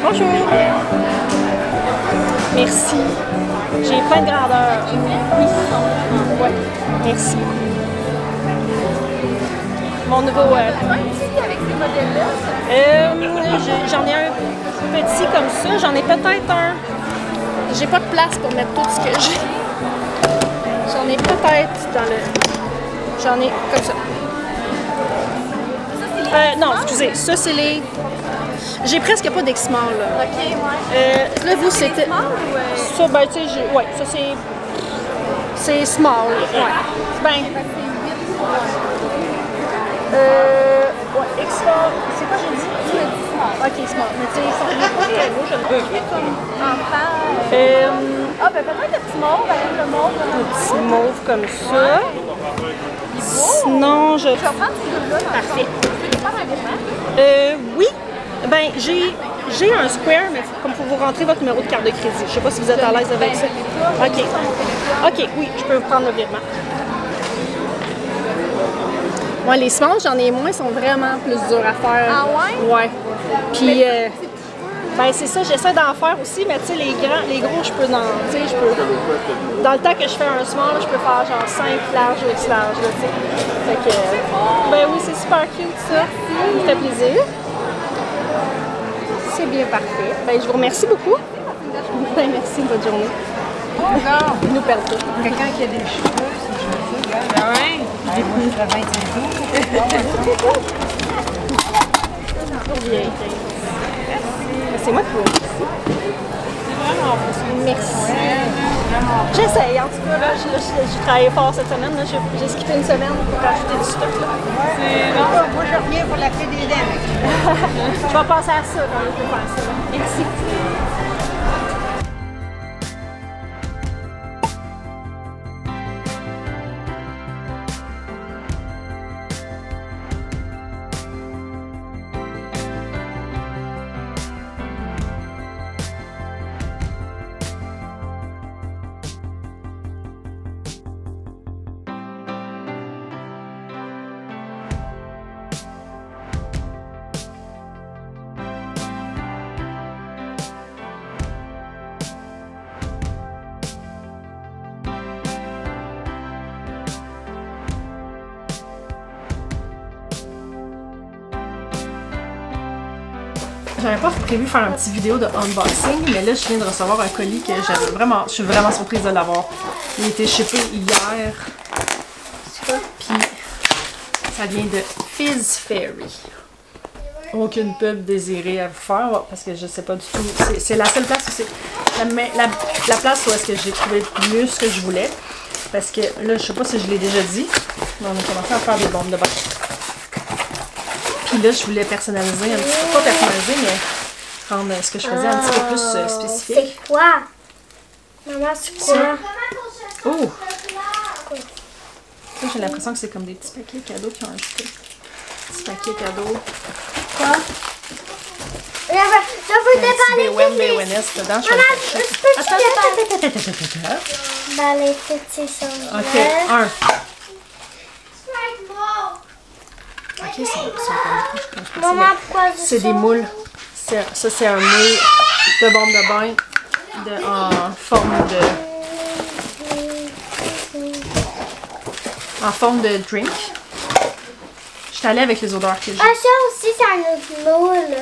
Bonjour. Merci. J'ai plein de grandeur. Oui. Ouais. Merci. Mon nouveau... avec ces modèles-là? J'en ai un petit comme ça. J'en ai peut-être un. J'ai pas de place pour mettre tout ce que j'ai. J'en ai peut-être dans le... J'en ai comme ça. Non, excusez. Ça, c'est les... J'ai presque pas d'X-Small, là. Ok, ouais. Là, vous, c'était... Ça, ben, tu sais, ouais, ça, c'est... C'est small, ouais. Ben... Ouais, X-Small... C'est quoi j'ai dit? Tu m'as dit small. Ok, small. Mais tu sais, ils sont pas très beaux, je ne sais Comme enfant. pas. Ah, ben peut-être le petit mauve avec le mauve. Un petit mauve comme ça. Sinon, je... Je vais prendre ces deux-là. Parfait. Tu veux prendre un vêtement? Oui. Ben, j'ai un square, mais comme pour vous rentrer votre numéro de carte de crédit. Je sais pas si vous êtes à l'aise avec ça. OK. OK, oui, je peux vous prendre le virement. Ouais, les smalls, j'en ai moins, sont vraiment plus durs à faire. Ah ouais? Ouais. Puis, ben c'est ça, j'essaie d'en faire aussi, mais tu sais, les gros, je peux dans le temps que je fais un small, je peux faire genre 5 larges ou X larges, là, tu sais. Fait que, ben oui, c'est super cute, ça. Ça me fait plaisir. C'est bien parfait. Ben, je vous remercie beaucoup. Ben, merci, bonne journée. Oh non! Nous perdons. Quelqu'un qui a des cheveux, si je veux ça, regarde. Ah ouais? Moi, je ferais 25 jours. Bien. C'est moi qui vous remercie. Merci. J'essaye, en tout cas, là, j'ai travaillé fort cette semaine. J'ai skippé une semaine pour rajouter du stock. Là. Moi, je reviens pour la clé des dents. Je vais passer à ça quand je vais faire ça. Merci. J'avais pas prévu faire un petit vidéo de unboxing, mais là je viens de recevoir un colis que j'avais vraiment, je suis vraiment surprise de l'avoir. Il a été shippé hier. Puis ça vient de Fizz Fairy. Aucune pub désirée à vous faire parce que je sais pas du tout. C'est la seule place où c'est la place où est-ce que j'ai trouvé mieux ce que je voulais. Parce que là, je sais pas si je l'ai déjà dit, mais on a commencé à faire des bombes de bain. Puis là, je voulais personnaliser un petit peu, pas personnaliser, mais rendre ce que je faisais un petit peu plus spécifique. C'est quoi? Maman, c'est quoi? Oh! Ça, j'ai l'impression que c'est comme des petits paquets cadeaux qui ont un petit paquet cadeau. Quoi? Je veux te parler Maman, de dedans, je je fais peux dans les petits choses. OK, un. Ok, c'est comme Maman, pourquoi je c'est des moules. Ça, c'est un moule de bombe de bain en forme de drink. Je suis allée avec les odeurs que j'ai. Ah, ça aussi, c'est un autre moule.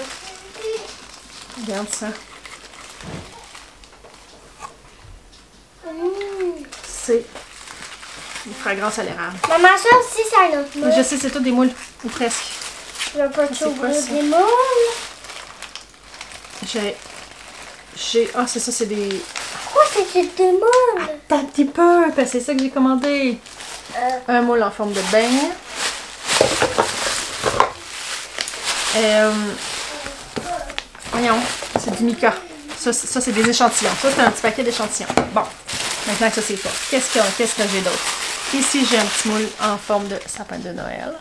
Regarde ça. C'est une fragrance à l'érable. Maman, ça aussi, c'est un autre moule. Je sais, c'est tout des moules, ou presque. Je veux pas C'est quoi, t'ouvrir ça? des moules. Ah, c'est ça, c'est des... Pourquoi c'est des moules? Attends un petit peu, parce que c'est ça que j'ai commandé. Un moule en forme de beigne. Voyons, c'est du mica. Ça c'est des échantillons. Ça, c'est un petit paquet d'échantillons. Bon, maintenant que ça c'est fait, qu'est-ce que j'ai d'autre? Ici, j'ai un petit moule en forme de sapin de Noël.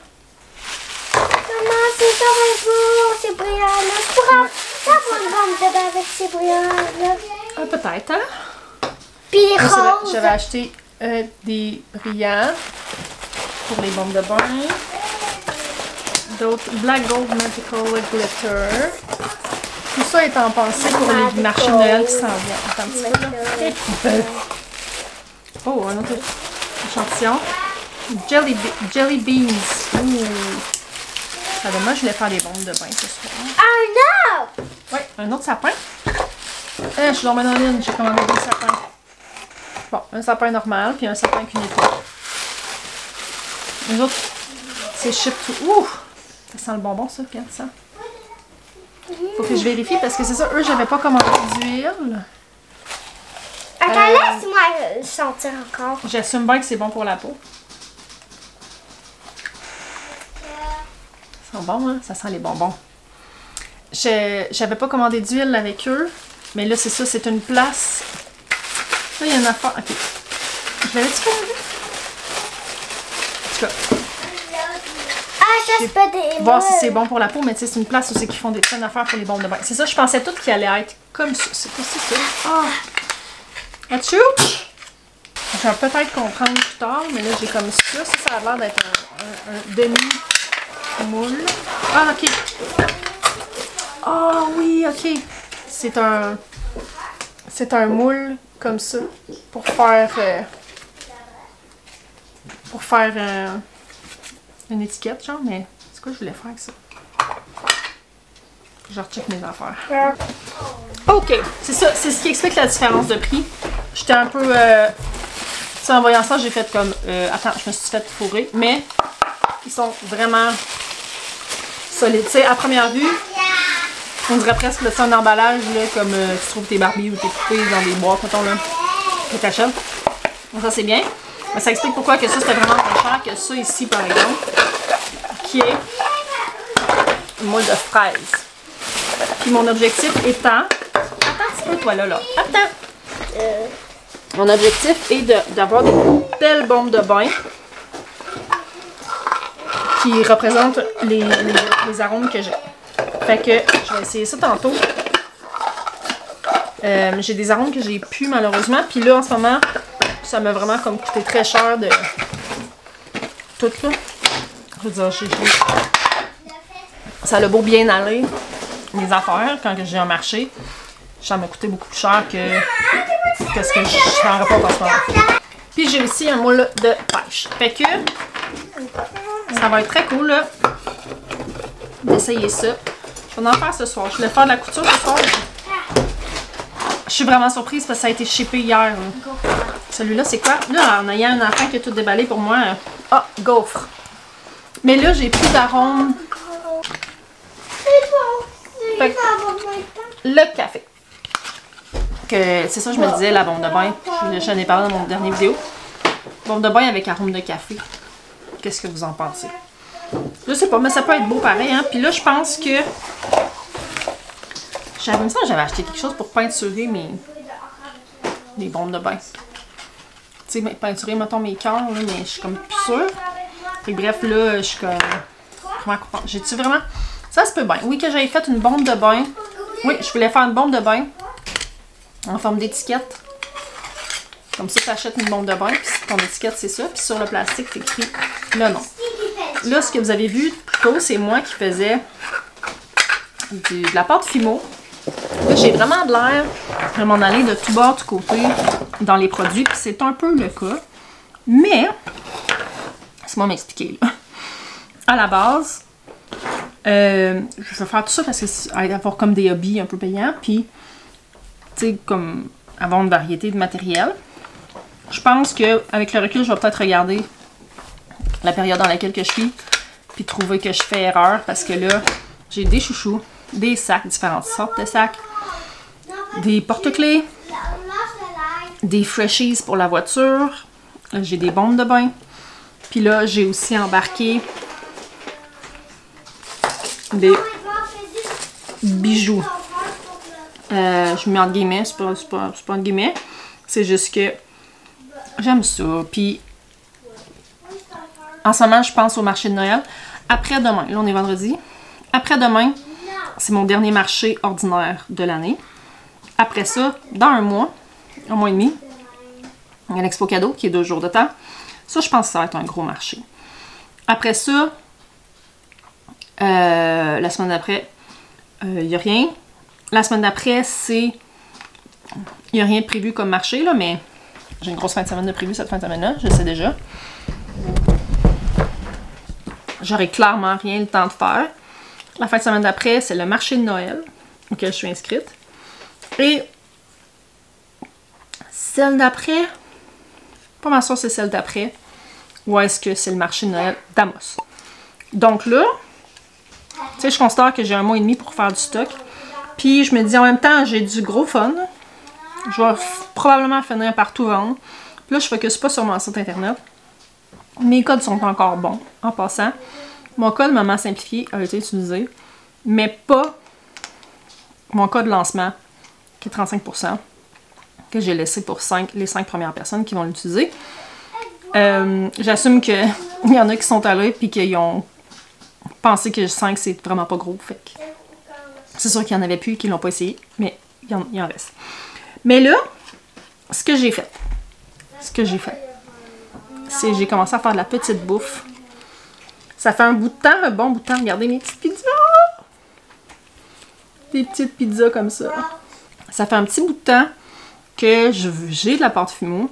Maman, c'est ça, beau, c'est brillant. Je pourrais avoir une bombe de bain avec ces brillants-là. Ah, peut-être, hein? Puis les Moi, roses. j'avais acheté des brillants pour les bombes de bain. D'autres Black Gold Magical Glitter. Tout ça étant pensé pour les marchés de Noël qui s'en viennent. Attends un petit peu là. Oh, un autre échantillon. Jelly beans. Ouh. Ça dommage, je voulais faire des bombes de bain ce soir. Un autre! Oui, un autre sapin. Je suis dans ma ligne, j'ai commandé 2 sapins. Bon, un sapin normal, puis un sapin avec une étoile. Les autres, c'est chip tout. Ouh! Ça sent le bonbon, ça, regarde ça. Faut que je vérifie parce que c'est ça, eux, j'avais pas commandé d'huile. Attends, laisse-moi le sentir encore. J'assume bien que c'est bon pour la peau. Ça sent bon, hein? Ça sent les bonbons. J'avais pas commandé d'huile avec eux, mais là, c'est ça, c'est une place. Là, il y a une affaire. Ok. Je l'avais-tu commandé? En tout cas. Ah, ça, c'est pas des... Voir si c'est bon pour la peau, mais tu sais, c'est une place où c'est qu'ils font des pleines affaires pour les bombes de bain. C'est ça, je pensais tout qu'il allait être comme ça. C'est quoi ça? Ah! As-tu? Je vais peut-être comprendre plus tard, mais là, j'ai comme ça. Ça a l'air d'être un demi-moule. Ah, ok. Ah, oui, ok. C'est un moule comme ça pour faire une étiquette, genre, mais c'est quoi je voulais faire avec ça? Je recheck mes affaires. Ok, c'est ça, c'est ce qui explique la différence de prix. J'étais un peu... tu sais, en voyant ça, j'ai fait comme... attends, je me suis fait fourrer, mais ils sont vraiment solides. Tu sais, à première vue, on dirait presque là, un emballage là, comme tu trouves tes Barbies ou tes poupées dans des boîtes, mettons là, que t'achètes. Donc ça c'est bien. Mais ça explique pourquoi que ça c'était vraiment moins cher que ça ici par exemple, qui est une moule de fraise. Puis mon objectif étant... Attends un petit peu toi là. Attends! Mon objectif est d'avoir des belles bombes de bain qui représentent les arômes que j'ai. Fait que je vais essayer ça tantôt. J'ai des arômes que j'ai pu malheureusement. Puis là en ce moment, ça m'a vraiment comme coûté très cher de tout là. Je veux dire, ça a beau bien aller, mes affaires, quand j'ai un marché. Ça m'a coûté beaucoup plus cher que ce que je en rapporte en ce moment. Puis j'ai aussi un moule de pêche. Fait que ça va être très cool là, d'essayer ça. Je vais en faire ce soir. Je voulais faire de la couture ce soir. Je suis vraiment surprise parce que ça a été shippé hier. Celui-là, c'est quoi? Là, en ayant un enfant qui a tout déballé pour moi. Ah, gaufre. Mais là, j'ai plus d'arômes. Le café. C'est ça, je me disais, la bombe de bain. J'en ai parlé dans mon dernier vidéo. Bombe de bain avec arôme de café. Qu'est-ce que vous en pensez? Je sais pas, mais ça peut être beau pareil, hein. Puis là, je pense que... J'avais acheté quelque chose pour peinturer mes bombes de bain. Tu sais, peinturer, mettons, mes cœurs, mais je suis comme plus sûre. Puis bref, là, je suis comme... Comment comprendre? J'ai-tu vraiment... Ça se peut bien. Oui, que j'avais fait une bombe de bain. Oui, je voulais faire une bombe de bain en forme d'étiquette. Comme ça, tu achètes une bombe de bain, puis ton étiquette, c'est ça. Puis sur le plastique, c'est écrit le nom. Là, ce que vous avez vu plus tôt, c'est moi qui faisais de la pâte Fimo. Là, j'ai vraiment de l'air de m'en aller de tout bord, tout côté dans les produits, puis c'est un peu le cas. Mais, laisse-moi m'expliquer, là. À la base, je vais faire tout ça parce que c'est avoir comme des hobbies un peu payants, puis, tu sais, comme avoir une variété de matériel. Je pense qu'avec le recul, je vais peut-être regarder la période dans laquelle que je suis, puis trouver que je fais erreur, parce que là, j'ai des chouchous, des sacs, différentes sortes de sacs, des porte-clés, des Freshies pour la voiture, j'ai des bombes de bain, puis là, j'ai aussi embarqué des bijoux. Je mets entre guillemets, c'est pas entre guillemets, c'est juste que j'aime ça, puis en ce moment, je pense au marché de Noël. Après-demain, là on est vendredi. Après-demain, c'est mon dernier marché ordinaire de l'année. Après ça, dans un mois et demi, il y a l'Expo Cadeau qui est 2 jours de temps. Ça, je pense que ça va être un gros marché. Après ça, la semaine d'après, il n'y a rien. La semaine d'après, c'est... Il n'y a rien de prévu comme marché, là, mais j'ai une grosse fin de semaine de prévu cette fin de semaine-là, je le sais déjà. J'aurai clairement rien le temps de faire. La fin de semaine d'après, c'est le marché de Noël, auquel je suis inscrite. Et celle d'après, pas mal sûr c'est celle d'après, ou est-ce que c'est le marché de Noël d'Amos. Donc là, tu sais, je constate que j'ai 1 mois et demi pour faire du stock. Puis je me dis en même temps, j'ai du gros fun. Je vais probablement finir par tout vendre. Puis là, je focus pas sur mon site internet. Mes codes sont encore bons, en passant. Mon code Maman Simplifiée a été utilisé, mais pas mon code lancement, qui est 35%, que j'ai laissé pour les 5 premières personnes qui vont l'utiliser. J'assume qu'il y en a qui sont allés et qui ont pensé que 5 c'est vraiment pas gros. Fait que c'est sûr qu'il y en avait plus qui l'ont pas essayé, mais il en reste. Mais là, ce que j'ai fait, c'est j'ai commencé à faire de la petite bouffe. Ça fait un bout de temps, un bon bout de temps. Regardez mes petites pizzas! Des petites pizzas comme ça. Ça fait un petit bout de temps que j'ai de la pâte fimo,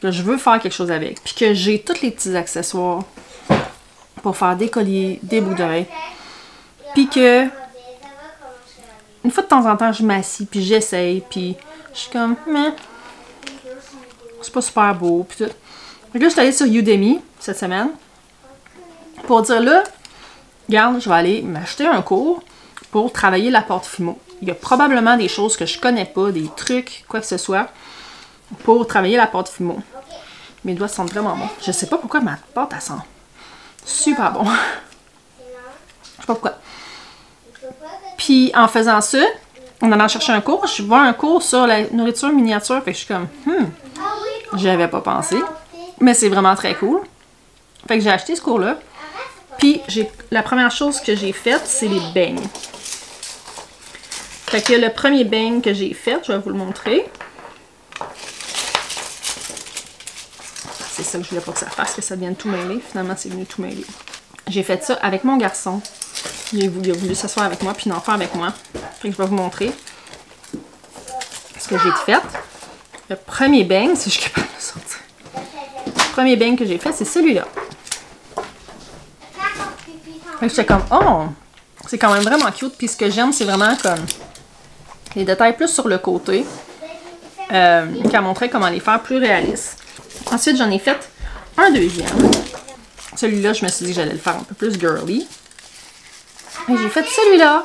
que je veux faire quelque chose avec, puis que j'ai tous les petits accessoires pour faire des colliers, des boucles d'oreilles, puis que une fois de temps en temps, je m'assis, puis j'essaye, puis je suis comme, mais c'est pas super beau, puis tout. Donc là, je suis allée sur Udemy cette semaine pour dire là, regarde, je vais aller m'acheter un cours pour travailler la pâte fimo. Il y a probablement des choses que je connais pas, des trucs, quoi que ce soit, pour travailler la pâte fimo. Mes doigts sentent vraiment bon. Je sais pas pourquoi ma pâte, elle sent super bon. Je sais pas pourquoi. Puis en faisant ça, en allant chercher un cours, je vois un cours sur la nourriture miniature, fait que je suis comme, j'y avais pas pensé, mais c'est vraiment très cool. Fait que j'ai acheté ce cours-là. Puis la première chose que j'ai faite, c'est les beignes. Fait que le premier beigne que j'ai fait, je vais vous le montrer. C'est ça que je voulais pas que ça fasse, que ça vienne tout mêler. Finalement, c'est venu tout mêler. J'ai fait ça avec mon garçon. Il a voulu s'asseoir avec moi, puis en faire avec moi. Fait que je vais vous montrer ce que j'ai fait. Le premier beigne, si je suis capable de sortir. Le premier beigne que j'ai fait, c'est celui-là. Fait que j'étais comme, oh, c'est quand même vraiment cute. Puis ce que j'aime, c'est vraiment comme les détails plus sur le côté. Qui a montré comment les faire plus réalistes. Ensuite, j'en ai fait un deuxième. Celui-là, je me suis dit que j'allais le faire un peu plus girly. Et j'ai fait celui-là.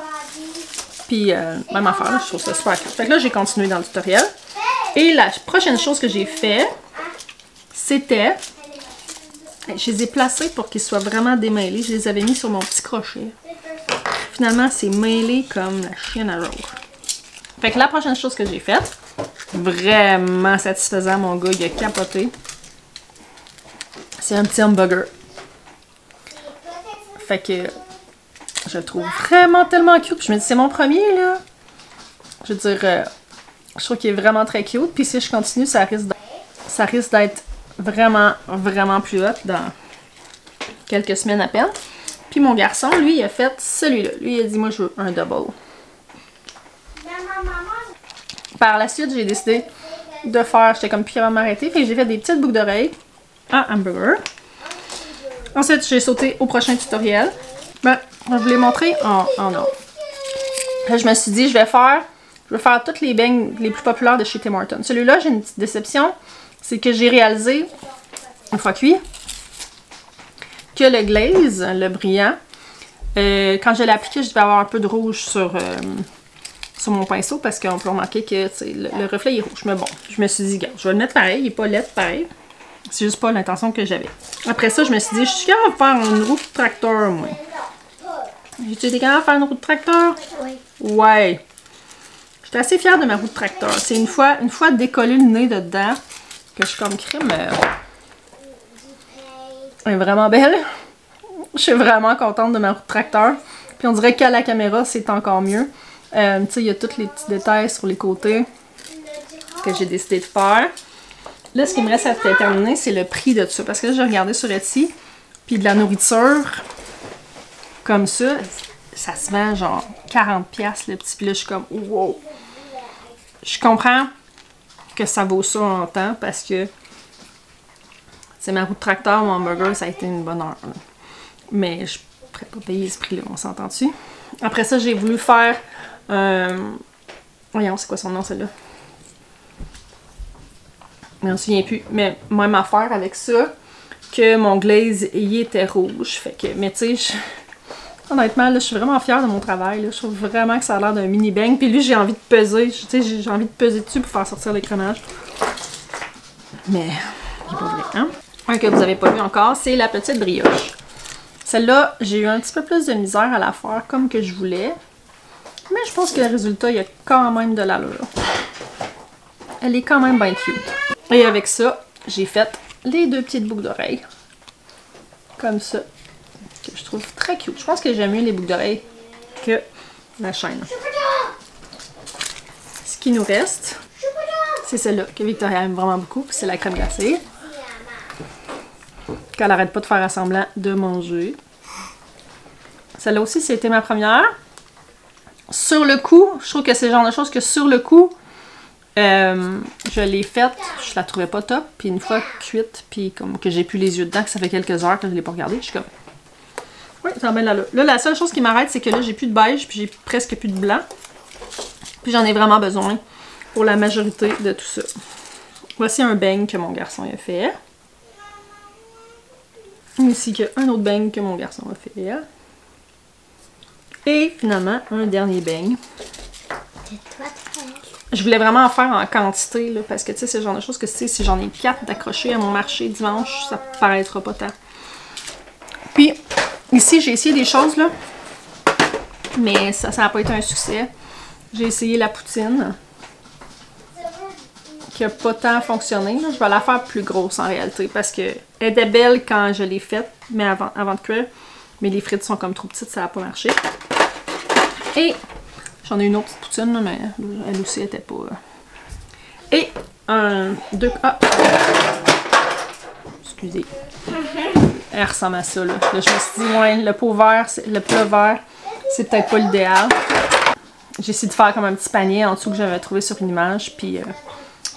Puis, même affaire, là, je trouve ça super cute. Fait que là, j'ai continué dans le tutoriel. Et la prochaine chose que j'ai fait, c'était... Je les ai placés pour qu'ils soient vraiment démêlés. Je les avais mis sur mon petit crochet. Finalement, c'est mêlé comme la chienne à Rose. Fait que la prochaine chose que j'ai faite, vraiment satisfaisant, mon gars, il a capoté. C'est un petit hamburger. Fait que je le trouve vraiment tellement cute. Puis je me dis, c'est mon premier, là. Je veux dire, je trouve qu'il est vraiment très cute. Puis si je continue, ça risque d'être vraiment, vraiment plus hot dans quelques semaines à peine. Puis mon garçon, lui, il a fait celui-là. Lui, il a dit, moi, je veux un double. Par la suite, j'ai décidé de faire, j'étais comme plus capable de m'arrêter, fait que j'ai fait des petites boucles d'oreilles à hamburger. Ensuite, j'ai sauté au prochain tutoriel. Ben, je vous l'ai montré en ordre. Je me suis dit, je vais faire toutes les beignes les plus populaires de chez Tim Hortons. Celui-là, j'ai une petite déception, c'est que j'ai réalisé, une fois cuit, que le glaze, le brillant, quand je l'ai appliqué, je devais avoir un peu de rouge sur mon pinceau parce qu'on peut remarquer que le reflet est rouge. Mais bon, je me suis dit, regarde, je vais le mettre pareil, il n'est pas laid pareil. C'est juste pas l'intention que j'avais. Après ça, je me suis dit, je suis capable de faire une roue de tracteur, moi. J'ai-tu été capable de faire une roue de tracteur? Oui. Ouais. J'étais assez fière de ma roue de tracteur. C'est une fois décollé le nez de dedans que je suis comme crème. Elle est vraiment belle. Je suis vraiment contente de ma roue de tracteur. Puis on dirait qu'à la caméra, c'est encore mieux. Tu sais, il y a tous les petits détails sur les côtés que j'ai décidé de faire. Là, ce qui me reste à terminer, c'est le prix de tout ça. Parce que là, j'ai regardé sur Etsy, puis de la nourriture comme ça, ça se vend genre 40$ le petit. Puis là, je suis comme, wow! Je comprends que ça vaut ça en temps parce que c'est ma roue de tracteur ou hamburger, ça a été une bonne heure. Là. Mais je ne pourrais pas payer ce prix-là, on s'entend dessus. Après ça, j'ai voulu faire voyons, c'est quoi son nom, celle-là? Je me souviens plus. Mais même affaire avec ça, que mon glaze y était rouge. Fait que, mais tu sais, honnêtement, là, je suis vraiment fière de mon travail. Là. Je trouve vraiment que ça a l'air d'un mini bang. Puis lui, j'ai envie de peser. Tu sais, j'ai envie de peser dessus pour faire sortir l'écrémage. Mais, il est pas vrai, hein? Un que vous n'avez pas vu encore, c'est la petite brioche. Celle-là, j'ai eu un petit peu plus de misère à la faire comme que je voulais. Mais je pense que le résultat, il y a quand même de l'allure. Elle est quand même bien cute. Et avec ça, j'ai fait les 2 petites boucles d'oreilles. Comme ça. Que je trouve très cute. Je pense que j'aime mieux les boucles d'oreilles que la chaîne. Ce qui nous reste, c'est celle-là que Victoria aime vraiment beaucoup. C'est la crème glacée. Qu'elle arrête pas de faire semblant de manger. Celle-là aussi, c'était ma première. Sur le coup, je trouve que c'est le genre de choses que sur le coup, je l'ai faite, je la trouvais pas top. Puis une fois cuite, puis comme que j'ai plus les yeux dedans, que ça fait quelques heures que je l'ai pas regardée, je suis comme... Oui, ça va bien là. Là, la seule chose qui m'arrête, c'est que là, j'ai plus de beige, puis j'ai presque plus de blanc. Puis j'en ai vraiment besoin pour la majorité de tout ça. Voici un beigne que mon garçon a fait. Ici, qu'il y a un autre beigne que mon garçon a fait. Et finalement, un dernier beigne. Je voulais vraiment en faire en quantité, là, parce que tu sais, c'est le genre de choses que si j'en ai 4 d'accrocher à mon marché dimanche, ça paraîtra pas tant. Puis, ici, j'ai essayé des choses, là, mais ça n'a pas été un succès. J'ai essayé la poutine, qui n'a pas tant fonctionné. Là. Je vais la faire plus grosse en réalité, parce qu'elle était belle quand je l'ai faite, mais avant de cuire. Mais les frites sont comme trop petites, ça n'a pas marché. Et j'en ai une autre petite poutine, là, mais elle aussi était pas... Et excusez. Elle ressemble à ça, là. Là, je me suis dit, ouais, le plat vert, c'est peut-être pas l'idéal. J'ai essayé de faire comme un petit panier en dessous que j'avais trouvé sur une image, puis...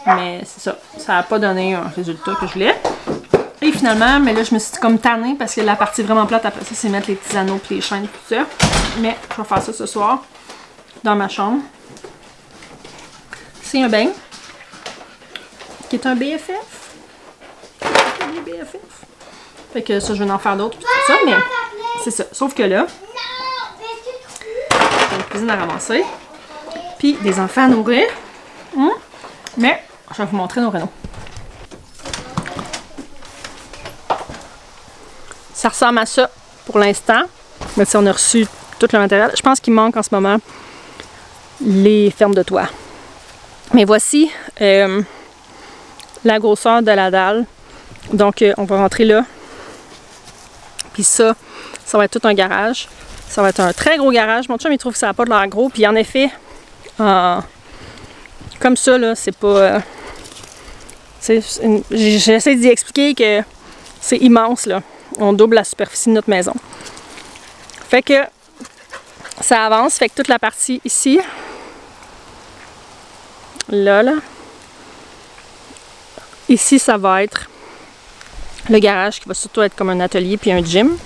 mais c'est ça, ça n'a pas donné un résultat que je voulais. Et finalement, mais là, je me suis comme tannée parce que la partie vraiment plate après ça, c'est mettre les petits anneaux et les chaînes et tout ça. Mais je vais faire ça ce soir dans ma chambre. C'est un beigne qui est un BFF. Un BFF. Fait que ça, je vais en faire d'autres, tout ça, mais c'est ça. Sauf que là, j'ai une cuisine à ramasser, puis des enfants à nourrir. Mais je vais vous montrer nos rénaux. Ça ressemble à ça pour l'instant. Mais si on a reçu tout le matériel, je pense qu'il manque en ce moment les fermes de toit. Mais voici la grosseur de la dalle. Donc on va rentrer là. Puis ça va être tout un garage. Ça va être un très gros garage. Mon chum il trouve que ça n'a pas de l'air gros. Puis en effet, comme ça là, c'est pas... J'essaie d'y expliquer que c'est immense là. On double la superficie de notre maison. Fait que ça avance. Fait que toute la partie ici, là, ici, ça va être le garage qui va surtout être comme un atelier puis un gym.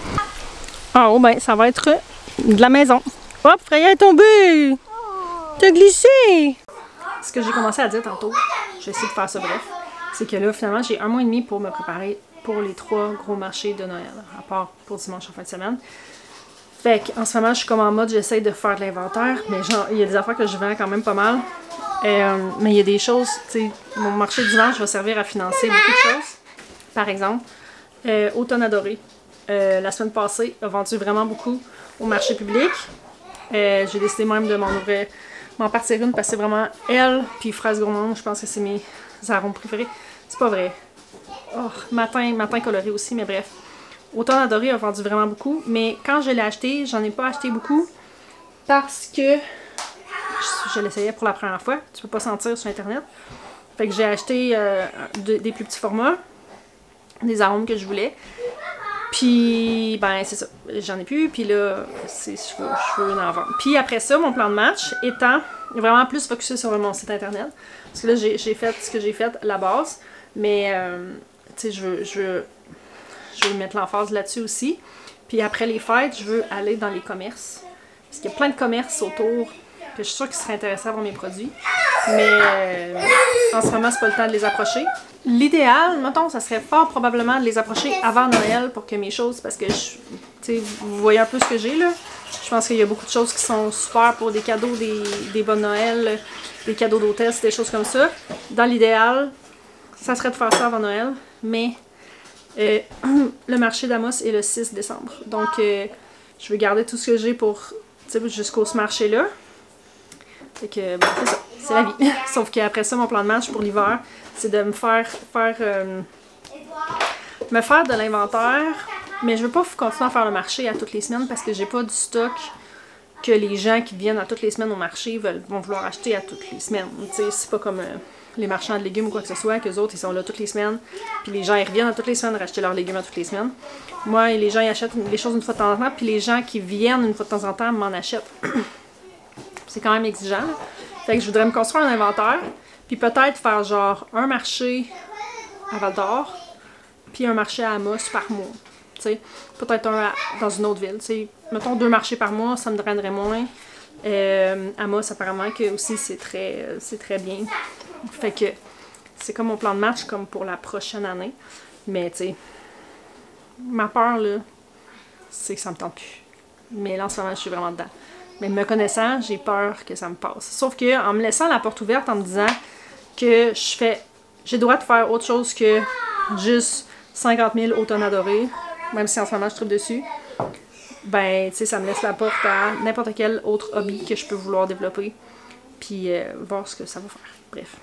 En haut, ben, ça va être de la maison. Hop, Freya est tombée! T'as glissé! Ce que j'ai commencé à dire tantôt, j'ai essayé de faire ça bref, c'est que là, finalement, j'ai 1 mois et demi pour me préparer pour les 3 gros marchés de Noël, à part pour dimanche en fin de semaine. Fait qu'en ce moment, je suis comme en mode, j'essaie de faire de l'inventaire, mais genre, il y a des affaires que je vends quand même pas mal. Mais il y a des choses, tu sais, mon marché de dimanche va servir à financer beaucoup de choses. Par exemple, Automne Adoré, la semaine passée, a vendu vraiment beaucoup au marché public. J'ai décidé même de m'en partir une parce que c'est vraiment elle, puis Fraise Gourmande, je pense que c'est mes arômes préférés. C'est pas vrai. Oh, matin coloré aussi, mais bref. Automne Adoré a vendu vraiment beaucoup, mais quand je l'ai acheté, j'en ai pas acheté beaucoup parce que je l'essayais pour la première fois. Tu peux pas sentir sur internet. Fait que j'ai acheté des plus petits formats, des arômes que je voulais. Puis, ben, c'est ça. J'en ai plus. Puis là, je veux en vendre. Puis après ça, mon plan de match étant vraiment plus focusé sur mon site internet. Parce que là, j'ai fait ce que j'ai fait à la base. Mais, tu sais, je veux mettre l'emphase là-dessus aussi. Puis après les fêtes, je veux aller dans les commerces. Parce qu'il y a plein de commerces autour. Puis je suis sûre qu'ils seraient intéressés à voir mes produits. Mais en ce moment, c'est pas le temps de les approcher. L'idéal, mettons, ça serait fort probablement de les approcher avant Noël pour que mes choses, parce que, tu sais, vous voyez un peu ce que j'ai là. Je pense qu'il y a beaucoup de choses qui sont super pour des cadeaux, des bonnes Noël, des cadeaux d'hôtesse, des choses comme ça. Dans l'idéal, ça serait de faire ça avant Noël, mais le marché d'Amos est le 6 décembre. Donc, je vais garder tout ce que j'ai pour, tu sais, jusqu'au ce marché-là. Fait que, bon, c'est ça, c'est la vie. Sauf qu'après ça, mon plan de match pour l'hiver, c'est de me faire de l'inventaire. Mais je veux pas continuer à faire le marché à toutes les semaines parce que j'ai pas du stock que les gens qui viennent à toutes les semaines au marché vont vouloir acheter à toutes les semaines. Tu sais, c'est pas comme les marchands de légumes ou quoi que ce soit, qu'eux autres, ils sont là toutes les semaines. Puis les gens, ils reviennent à toutes les semaines racheter leurs légumes à toutes les semaines. Moi, les gens, ils achètent les choses une fois de temps en temps, puis les gens qui viennent une fois de temps en temps m'en achètent. C'est quand même exigeant. Là. Fait que je voudrais me construire un inventaire, puis peut-être faire genre un marché à Val-d'Or, puis un marché à Amos par mois. Peut-être un dans une autre ville. T'sais. Mettons 2 marchés par mois, ça me drainerait moins. Amos, apparemment, que aussi c'est très bien. Fait que c'est comme mon plan de match comme pour la prochaine année. Mais tu sais, ma peur là, c'est que ça me tente plus. Mais là en ce moment, je suis vraiment dedans. Mais me connaissant, j'ai peur que ça me passe. Sauf que en me laissant la porte ouverte, en me disant que j'ai le droit de faire autre chose que juste 50 000 automnes adorés, même si en ce moment je tripe dessus, ben, tu sais, ça me laisse la porte à n'importe quel autre hobby que je peux vouloir développer, puis voir ce que ça va faire. Bref.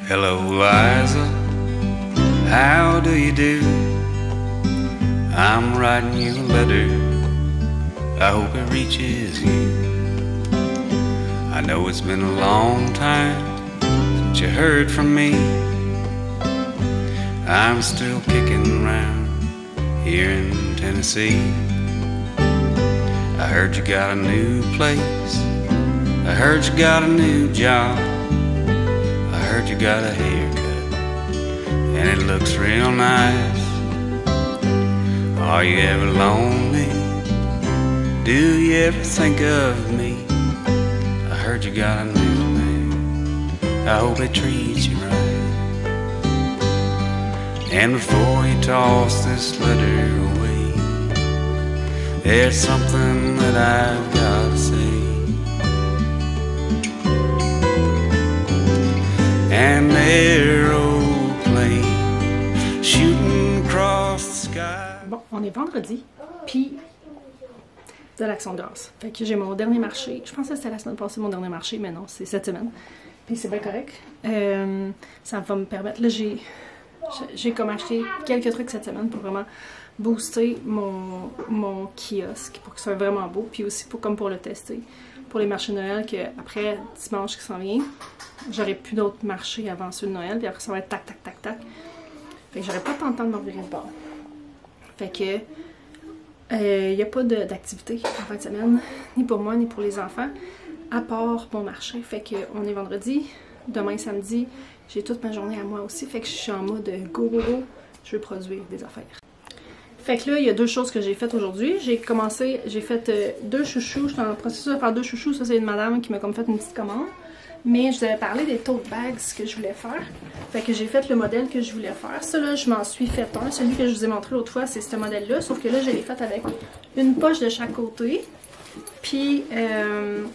Hello, Liza. How do you do? I'm writing you a letter. I hope it reaches you. I know it's been a long time since you heard from me. I'm still kicking around here in Tennessee. I heard you got a new place. I heard you got a new job. I heard you got a haircut and it looks real nice. Are you ever lonely? Do you ever think of me? I heard you got a new man. I hope it treats you right. And before you toss this letter away, there's something that I've got to say. An aeroplane shooting across the sky. Bon, on est vendredi, puis de l'Action de grâce. Fait que j'ai mon dernier marché. Je pensais que c'était la semaine passée mon dernier marché, mais non, c'est cette semaine. Puis c'est bien correct. Ça va me permettre... Là, j'ai comme acheté quelques trucs cette semaine pour vraiment booster mon kiosque pour qu'il soit vraiment beau, puis aussi comme pour le tester pour les marchés de Noël, qu'après dimanche qui s'en vient, j'aurai plus d'autres marchés avant ceux de Noël, puis après ça va être tac tac tac tac. Fait que j'aurai pas tant de temps de me revirer de bord. Fait que il n'y a pas d'activité en fin de semaine, ni pour moi ni pour les enfants, à part mon marché. Fait que on est vendredi, demain samedi, j'ai toute ma journée à moi aussi, fait que je suis en mode go go go, je veux produire des affaires. Fait que là, il y a 2 choses que j'ai faites aujourd'hui. J'ai fait 2 chouchous, j'étais en processus de faire 2 chouchous, ça c'est une madame qui m'a comme fait une petite commande. Mais je vous avais parlé des tote bags que je voulais faire. Fait que j'ai fait le modèle que je voulais faire. Ça là, je m'en suis fait un. Celui que je vous ai montré l'autre fois, c'est ce modèle-là, sauf que là, je l'ai fait avec une poche de chaque côté. Puis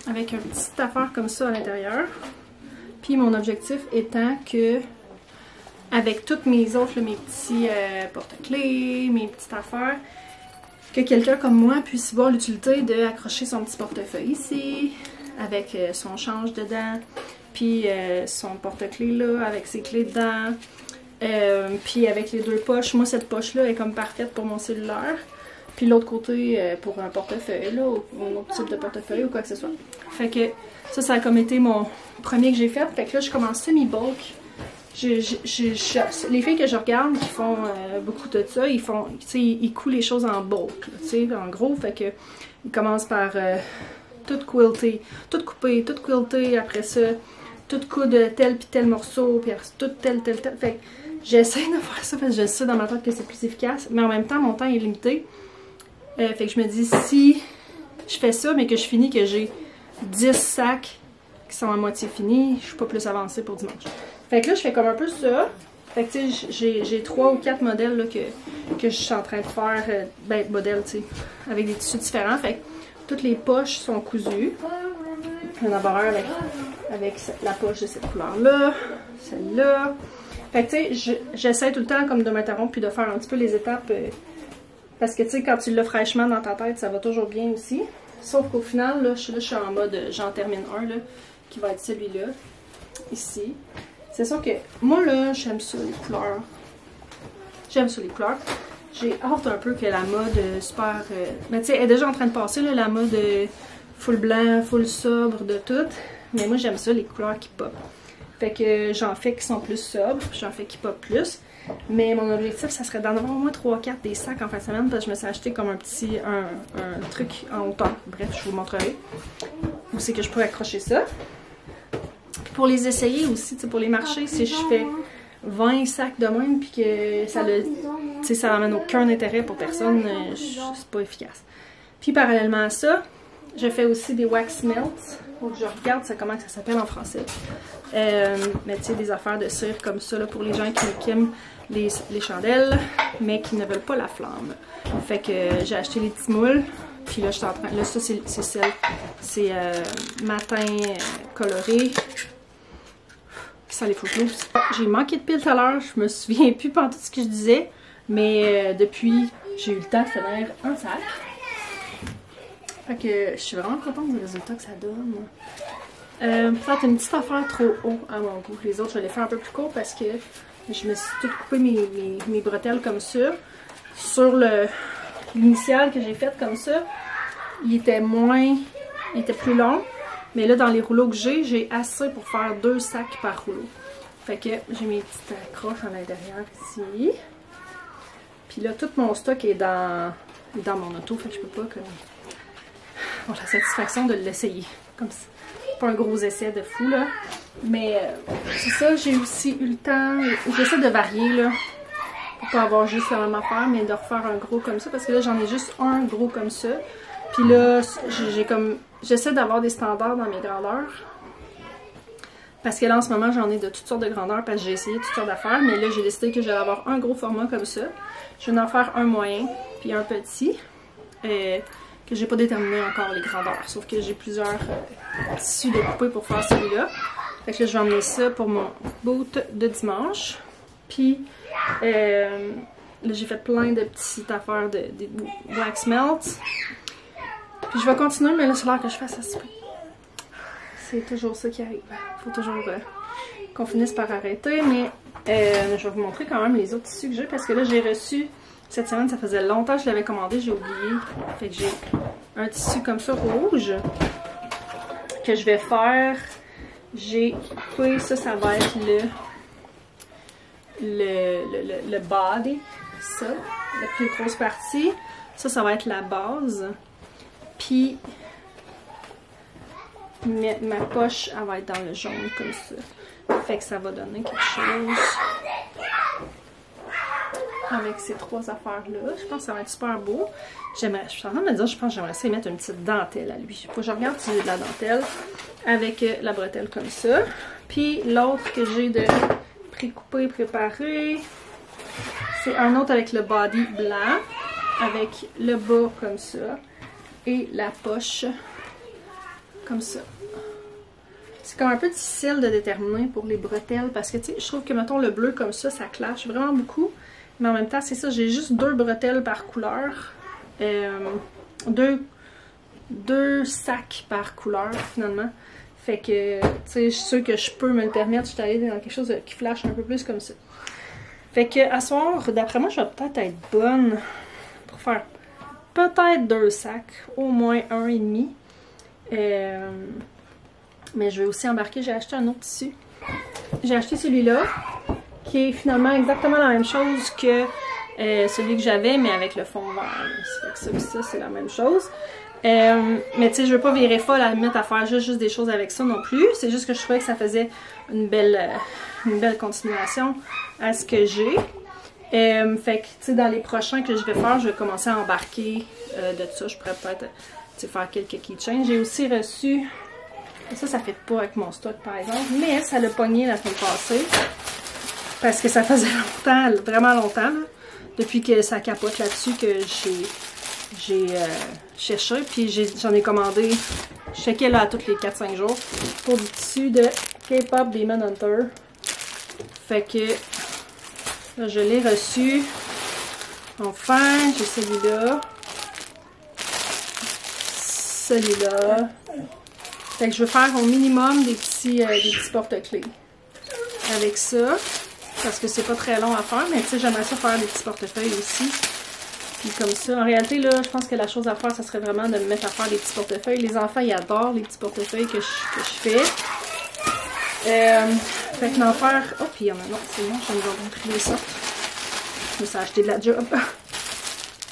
avec un petit affaire comme ça à l'intérieur. Puis mon objectif étant que, avec toutes mes autres, là, mes petits porte-clés, mes petites affaires, que quelqu'un comme moi puisse voir l'utilité d'accrocher son petit portefeuille ici, avec son change dedans, puis son porte-clés là, avec ses clés dedans, puis avec les 2 poches. Moi, cette poche-là est comme parfaite pour mon cellulaire. Puis l'autre côté pour un portefeuille, là, ou un autre type de portefeuille ou quoi que ce soit. Fait que ça a comme été mon premier que j'ai fait. Fait que là, je commence semi-bulk les filles que je regarde qui font beaucoup de ça, ils font, tu sais, ils coulent les choses en bulk, tu sais, en gros, fait que ils commencent par tout quilter, tout couper, tout quilter, après ça, tout coudre tel puis tel morceau, puis après tout tel, fait que j'essaie de faire ça parce que je sais dans ma tête que c'est plus efficace, mais en même temps, mon temps est limité, fait que je me dis, si je fais ça, mais que je finis que j'ai 10 sacs qui sont à moitié finis, je suis pas plus avancée pour dimanche. Fait que là, je fais comme un peu ça. Fait que tu sais, j'ai 3 ou 4 modèles là, que je suis en train de faire, ben, modèles, tu sais, avec des tissus différents. Fait que toutes les poches sont cousues. Il y en a d'abord un avec la poche de cette couleur-là, celle-là. Fait que tu sais, j'essaie tout le temps comme de m'interrompre puis de faire un petit peu les étapes. Parce que tu sais, quand tu l'as fraîchement dans ta tête, ça va toujours bien aussi. Sauf qu'au final, là, je suis en mode, j'en termine un, là, qui va être celui-là, ici. C'est sûr que moi là, j'aime ça les couleurs. J'aime ça les couleurs. J'ai hâte un peu que la mode super... mais tu sais, elle est déjà en train de passer là, la mode full blanc, full sobre de tout. Mais moi j'aime ça les couleurs qui pop. Fait que j'en fais qui sont plus sobres, j'en fais qui pop plus. Mais mon objectif, ça serait d'en avoir au moins 3-4 des sacs en fin de semaine parce que je me suis acheté comme un petit un truc en hauteur. Bref, je vous montrerai où c'est que je pourrais accrocher ça. Pour les essayer aussi, pour les marchés, si je fais 20 sacs de même puis que ça n'amène aucun intérêt pour personne, c'est pas efficace. Puis parallèlement à ça, je fais aussi des wax melts. Faut que je regarde comment ça s'appelle en français. Mais tu sais, des affaires de cire comme ça là, pour les gens qui aiment les chandelles, mais qui ne veulent pas la flamme. Fait que j'ai acheté les petits moules. Puis là, je suis en train. Là, ça, c'est matin coloré. Ça les photos. J'ai manqué de pile tout à l'heure, je me souviens plus pendant tout ce que je disais, mais depuis, j'ai eu le temps de finir un sac. Fait que je suis vraiment contente du résultat que ça donne. Peut-être une petite affaire trop haut à mon goût. Les autres, je vais les faire un peu plus court parce que je me suis tout coupé mes bretelles comme ça. Sur l'initial que j'ai fait comme ça, il était plus long. Mais là, dans les rouleaux que j'ai assez pour faire 2 sacs par rouleau. Fait que j'ai mes petites accroches à l'intérieur ici. Puis là, tout mon stock est dans mon auto. Fait que je peux pas que... Bon, j'ai la satisfaction de l'essayer. Comme ça. Pas un gros essai de fou, là. Mais c'est ça, j'ai aussi eu le temps... J'essaie de varier, là. Pour pas avoir juste la même affaire, mais de refaire un gros comme ça. Parce que là, j'en ai juste un gros comme ça. Puis là, j'essaie d'avoir des standards dans mes grandeurs. Parce que là, en ce moment, j'en ai de toutes sortes de grandeurs parce que j'ai essayé toutes sortes d'affaires. Mais là, j'ai décidé que j'allais avoir un gros format comme ça. Je vais en faire un moyen, puis un petit. Que j'ai pas déterminé encore les grandeurs. Sauf que j'ai plusieurs tissus découpés pour faire celui-là. Fait que là, je vais emmener ça pour mon boot de dimanche. Puis, là, j'ai fait plein de petites affaires de wax melts. Puis je vais continuer, mais là, c'est l'heure que je fasse ça. C'est toujours ça qui arrive. Faut toujours qu'on finisse par arrêter. Mais je vais vous montrer quand même les autres tissus que j'ai. Parce que là, j'ai reçu cette semaine, ça faisait longtemps que je l'avais commandé, j'ai oublié. Fait que j'ai un tissu comme ça rouge que je vais faire. J'ai coupé, ça va être le body. Ça, la plus grosse partie. Ça va être la base. Puis, ma poche, elle va être dans le jaune comme ça. Fait que ça va donner quelque chose avec ces 3 affaires-là. Je pense que ça va être super beau. Je suis en train de me dire, je pense que j'aimerais essayer de mettre une petite dentelle à lui. Faut que je regarde si j'ai de la dentelle avec la bretelle comme ça. Puis, l'autre que j'ai de pré-coupé, préparé, c'est un autre avec le body blanc, avec le bas comme ça. Et la poche comme ça. C'est comme un peu difficile de déterminer pour les bretelles parce que tu sais, je trouve que mettons le bleu comme ça clash vraiment beaucoup. Mais en même temps, c'est ça, j'ai juste 2 bretelles par couleur. 2 sacs par couleur finalement. Fait que tu sais, je suis sûre que je peux me le permettre. Je suis allée dans quelque chose qui flash un peu plus comme ça. Fait que à soir, d'après moi, je vais peut-être être bonne pour faire peut-être 2 sacs, au moins 1,5. Mais je vais aussi embarquer, j'ai acheté un autre tissu j'ai acheté celui-là, qui est finalement exactement la même chose que celui que j'avais, mais avec le fond vert. Ça et ça, c'est la même chose. Mais tu sais, je veux pas virer folle à la limite à faire juste des choses avec ça non plus. C'est juste que je trouvais que ça faisait une belle continuation à ce que j'ai. Fait que, tu sais, dans les prochains que je vais faire, je vais commencer à embarquer de ça. Je pourrais peut-être faire quelques keychains. J'ai aussi reçu... Ça fait pas avec mon stock, par exemple. Mais ça l'a pogné la semaine passée. Parce que ça faisait longtemps, vraiment longtemps, là, depuis que ça capote là-dessus, que j'ai cherché. Puis j'en ai commandé, je checkais là à tous les 4-5 jours, pour du tissu de K-Pop Demon Hunter. Fait que là, je l'ai reçu. Enfin, j'ai celui-là. Celui-là. Fait que je veux faire au minimum des petits porte-clés avec ça. Parce que c'est pas très long à faire, mais tu sais, j'aimerais ça faire des petits portefeuilles aussi. Puis comme ça, en réalité, là, je pense que la chose à faire, ça serait vraiment de me mettre à faire des petits portefeuilles. Les enfants, ils adorent les petits portefeuilles que je fais. Fait que d'en faire... Oh, puis il y en a un autre, c'est bon, je vais vous montrer les sortes. Je me suis acheté de la job.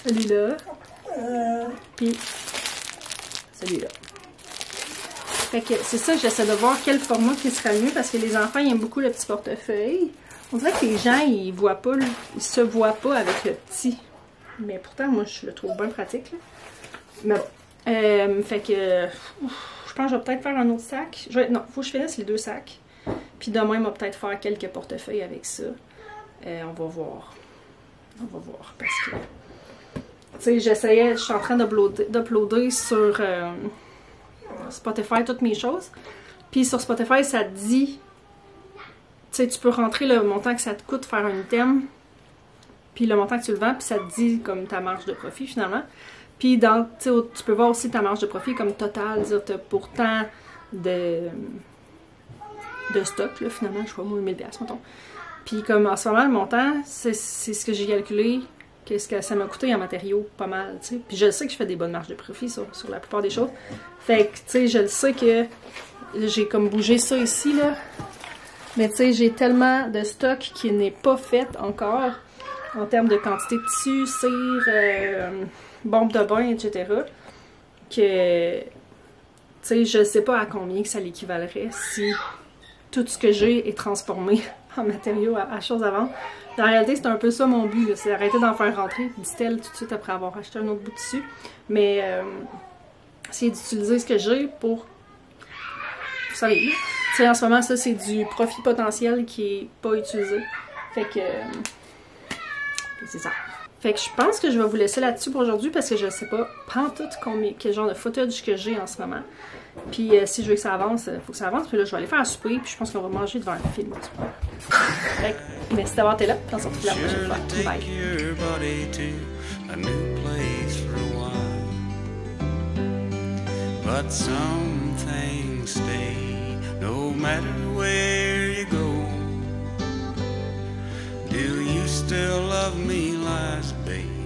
Celui-là. Puis celui-là. Fait que c'est ça, j'essaie de voir quel format qui sera mieux, parce que les enfants, ils aiment beaucoup le petit portefeuille. On dirait que les gens, ils voient pas, ils se voient pas avec le petit. Mais pourtant, moi, je le trouve bien pratique, là. Mais bon. Fait que, je pense que je vais peut-être faire un autre sac. Non, faut que je finisse les 2 sacs. Puis demain, on va peut-être faire quelques portefeuilles avec ça. On va voir. On va voir, parce que... Tu sais, j'essayais, je suis en train d'uploader sur... Spotify, toutes mes choses. Puis sur Spotify, ça te dit, tu sais, tu peux rentrer le montant que ça te coûte faire un item, puis le montant que tu le vends, puis ça te dit comme ta marge de profit finalement. Puis dans, tu peux voir aussi ta marge de profit comme total, dire pour tant de stock, là, finalement, je vois moi 1000$, mettons. Puis comme en ce moment, le montant, c'est ce que j'ai calculé, qu'est-ce que ça m'a coûté en matériaux, pas mal, tu sais. Puis je sais que je fais des bonnes marges de profit sur la plupart des choses. Fait que, tu sais, je le sais que j'ai comme bougé ça ici, là. Mais tu sais, j'ai tellement de stock qui n'est pas fait encore, en termes de quantité de tissu, cire, bombe de bain, etc. Que, tu sais, je sais pas à combien que ça l'équivalerait si tout ce que j'ai est transformé en matériaux à choses à vendre. En réalité, c'est un peu ça mon but, c'est d'arrêter d'en faire rentrer, dit-elle tout de suite après avoir acheté un autre bout de tissu. Mais essayer d'utiliser ce que j'ai pour... Vous savez, tu sais, en ce moment, ça, c'est du profit potentiel qui est pas utilisé. Fait que... c'est ça. Fait que je pense que je vais vous laisser là-dessus pour aujourd'hui parce que je sais pas pantoute quel genre de footage que j'ai en ce moment. Puis si je veux que ça avance, il faut que ça avance. Puis là, je vais aller faire un souper. Puis je pense qu'on va manger devant un film. Fait que merci d'avoir été là. Puis on se retrouve la prochaine fois. Bye. But some things stay, no matter where you go. Do you still love me, lies, babe?